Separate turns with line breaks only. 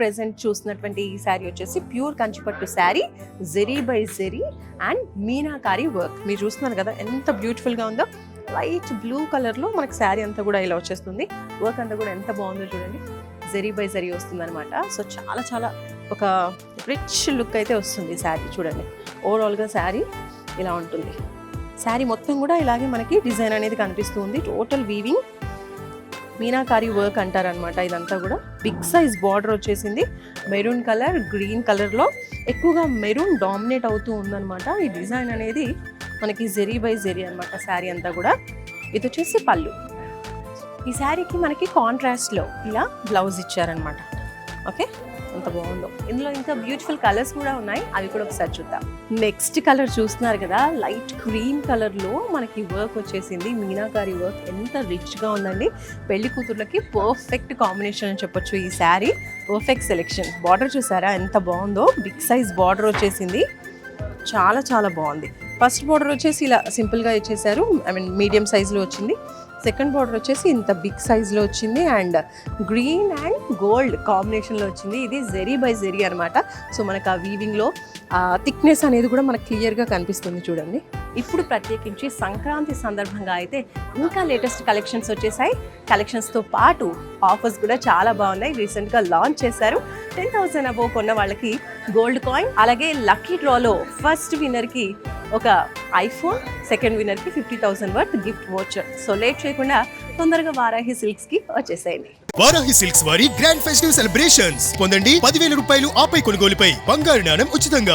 Present చూసినటువంటి ఈ శారీ వచ్చేసి ప్యూర్ కంచిపట్టు sari, zari by zari and meenakari work. మీరు చూస్తున్నారు కదా ఎంత బ్యూటిఫుల్గా ఉందో. లైట్ బ్లూ కలర్లో మనకి శారీ అంతా కూడా ఇలా వచ్చేస్తుంది. వర్క్ అంతా కూడా ఎంత బాగుందో చూడండి. జెరీ బై జెరీ వస్తుంది అనమాట. సో చాలా చాలా ఒక రిచ్ లుక్ అయితే వస్తుంది శారీ. చూడండి ఓవరాల్గా శారీ ఇలా ఉంటుంది. శారీ మొత్తం కూడా ఇలాగే మనకి డిజైన్ అనేది కనిపిస్తుంది. టోటల్ వీవింగ్ మీనాకారి వర్క్ అంటారనమాట. ఇదంతా కూడా బిగ్ సైజ్ బార్డర్ వచ్చేసింది. మెరూన్ కలర్, గ్రీన్ కలర్లో ఎక్కువగా మెరూన్ డామినేట్ అవుతూ ఉందన్నమాట. ఈ డిజైన్ అనేది మనకి జెరీ బై జెరీ అనమాట శారీ అంతా కూడా. ఇది వచ్చేసి పళ్ళు. ఈ శారీకి మనకి కాంట్రాస్ట్లో ఇలా బ్లౌజ్ ఇచ్చారనమాట. ఓకే, ఎంత బాగుందో. ఇందులో ఇంకా బ్యూటిఫుల్ కలర్స్ కూడా ఉన్నాయి, అవి కూడా ఒకసారి చూద్దాం. నెక్స్ట్ కలర్ చూస్తున్నారు కదా, లైట్ క్రీమ్ కలర్లో మనకి వర్క్ వచ్చేసింది. మీనాకారి వర్క్ ఎంత రిచ్గా ఉందండి. పెళ్లి కూతుర్లకి పర్ఫెక్ట్ కాంబినేషన్ అని చెప్పొచ్చు ఈ శారీ. Perfect selection. బార్డర్ చూసారా ఎంత బాగుందో. బిగ్ సైజ్ బార్డర్ వచ్చేసింది. చాలా చాలా బాగుంది. ఫస్ట్ బార్డర్ వచ్చేసి ఇలా సింపుల్గా ఇచ్చేసారు, మీడియం సైజులో వచ్చింది. సెకండ్ బార్డర్ వచ్చేసి ఇంత బిగ్ సైజ్లో వచ్చింది అండ్ గ్రీన్ అండ్ గోల్డ్ కాంబినేషన్లో వచ్చింది. ఇది జెరీ బై జెరీ అనమాట. సో మనకు ఆ వీవింగ్లో థిక్నెస్ అనేది కూడా మనకు క్లియర్గా కనిపిస్తుంది చూడండి. ఇప్పుడు ప్రత్యేకించి సంక్రాంతి సందర్భంగా అయితే ఇంకా లేటెస్ట్ కలెక్షన్స్ వచ్చేసాయి. కలెక్షన్స్తో పాటు ఆఫర్స్ కూడా చాలా బాగున్నాయి. రీసెంట్గా లాంచ్ చేశారు. 10,000 అబోవ్ కొన్న వాళ్ళకి గోల్డ్ కాయిన్, అలాగే లక్కీ డ్రాలో ఫస్ట్ విన్నర్కి ఒక ఐఫోన్, సెకండ్ విన్నర్కి 50,000 worth gift voucher. So late చేయకుండా తొందరగా వారాహి సిల్క్స్కి వచ్చేసేయండి.
వారాహి సిల్క్స్ వారి గ్రాండ్ ఫెస్టివ్ సెలబ్రేషన్స్ పొందండి. 10,000 రూపాయలు ఆపై కొనుగోలుపై బంగారు నాణెం ఉచితంగా.